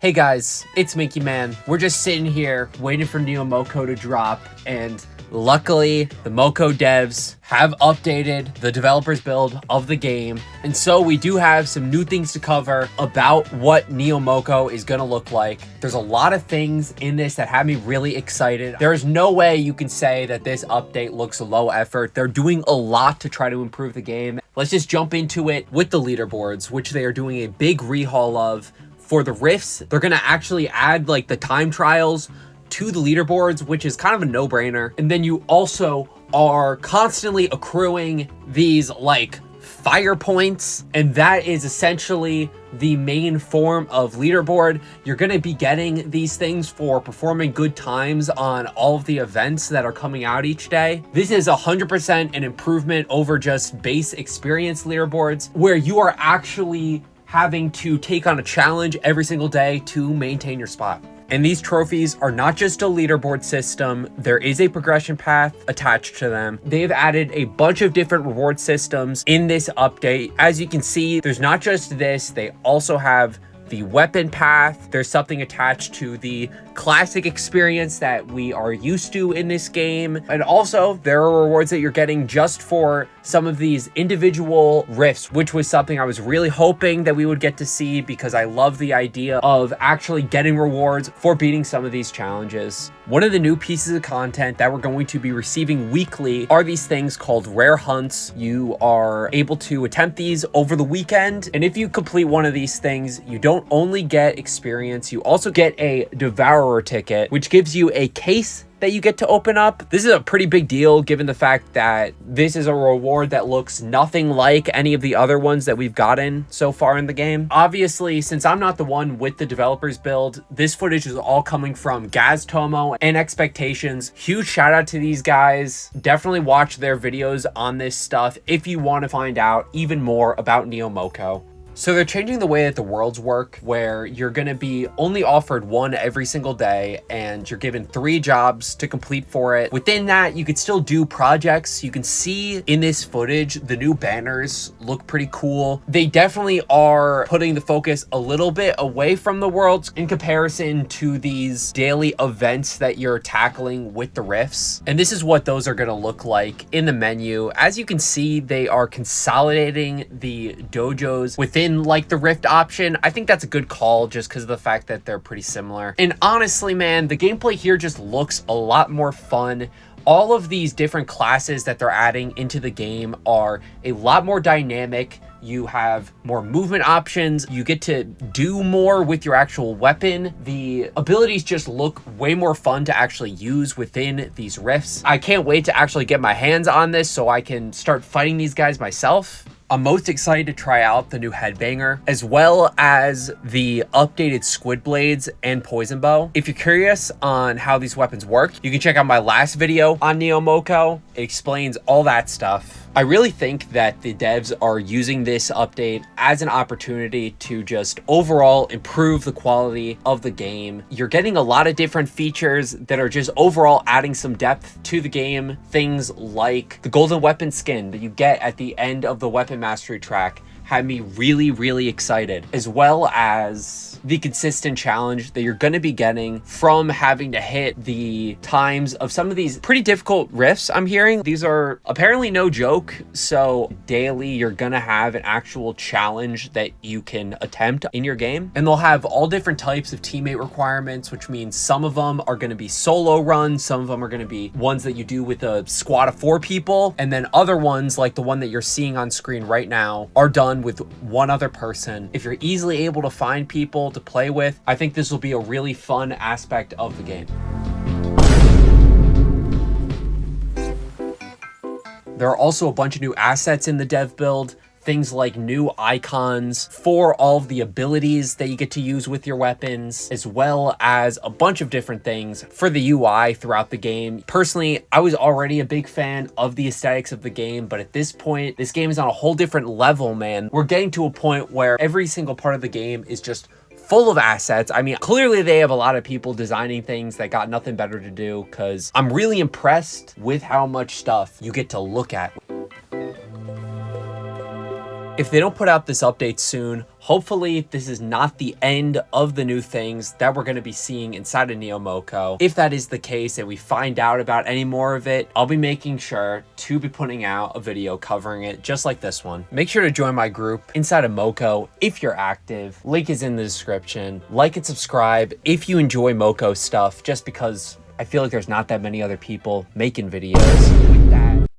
Hey guys, it's Minky Man. We're just sitting here waiting for Moco to drop, and luckily the Moco devs have updated the developer's build of the game, and so we do have some new things to cover about what Moco is gonna look like. There's a lot of things in this that have me really excited. There is no way you can say that this update looks low effort. They're doing a lot to try to improve the game. Let's just jump into it with the leaderboards, which they are doing a big rehaul of. For the rifts, they're gonna actually add like the time trials to the leaderboards, which is kind of a no-brainer. And then you also are constantly accruing these like fire points, and that is essentially the main form of leaderboard. You're gonna be getting these things for performing good times on all of the events that are coming out each day. This is 100% an improvement over just base experience leaderboards, where you are actually having to take on a challenge every single day to maintain your spot. And these trophies are not just a leaderboard system, there is a progression path attached to them. They've added a bunch of different reward systems in this update. As you can see, there's not just this, they also have the weapon path. There's something attached to the classic experience that we are used to in this game. And also there are rewards that you're getting just for some of these individual rifts, which was something I was really hoping that we would get to see, because I love the idea of actually getting rewards for beating some of these challenges. One of the new pieces of content that we're going to be receiving weekly are these things called rare hunts. You are able to attempt these over the weekend, and if you complete one of these things, you don't only get experience, you also get a devourer ticket, which gives you a case that you get to open up. This is a pretty big deal given the fact that this is a reward that looks nothing like any of the other ones that we've gotten so far in the game. Obviously, since I'm not the one with the developer's build, this footage is all coming from Gaztommo and Xpectations. Huge shout out to these guys. Definitely watch their videos on this stuff if you want to find out even more about Moco. So they're changing the way that the worlds work, where you're going to be only offered one every single day, and you're given 3 jobs to complete for it. Within that, you could still do projects. You can see in this footage, the new banners look pretty cool. They definitely are putting the focus a little bit away from the worlds in comparison to these daily events that you're tackling with the rifts. And this is what those are going to look like in the menu. As you can see, they are consolidating the dojos within like the rift option. I think that's a good call just because of the fact that they're pretty similar. And honestly, man, the gameplay here just looks a lot more fun. All of these different classes that they're adding into the game are a lot more dynamic. You have more movement options. You get to do more with your actual weapon. The abilities just look way more fun to actually use within these rifts. I can't wait to actually get my hands on this so I can start fighting these guys myself. I'm most excited to try out the new headbanger, as well as the updated squid blades and poison bow. If you're curious on how these weapons work, you can check out my last video on Moco. It explains all that stuff. I really think that the devs are using this update as an opportunity to just overall improve the quality of the game. You're getting a lot of different features that are just overall adding some depth to the game. Things like the golden weapon skin that you get at the end of the weapon mastery track had me really excited, as well as the consistent challenge that you're going to be getting from having to hit the times of some of these pretty difficult rifts. I'm hearing these are apparently no joke, so daily you're going to have an actual challenge that you can attempt in your game, and they'll have all different types of teammate requirements, which means some of them are going to be solo runs, some of them are going to be ones that you do with a squad of 4 people, and then other ones like the one that you're seeing on screen right now are done with one other person. If you're easily able to find people to play with, I think this will be a really fun aspect of the game. There are also a bunch of new assets in the dev build. Things like new icons for all of the abilities that you get to use with your weapons, as well as a bunch of different things for the UI throughout the game. Personally, I was already a big fan of the aesthetics of the game, but at this point, this game is on a whole different level, man. We're getting to a point where every single part of the game is just full of assets. I mean, clearly they have a lot of people designing things that got nothing better to do, because I'm really impressed with how much stuff you get to look at. If they don't put out this update soon, hopefully this is not the end of the new things that we're going to be seeing inside of Moco. If that is the case and we find out about any more of it, I'll be making sure to be putting out a video covering it just like this one. Make sure to join my group inside of Moco if you're active. Link is in the description. Like and subscribe if you enjoy Moco stuff, just because I feel like there's not that many other people making videos. With that,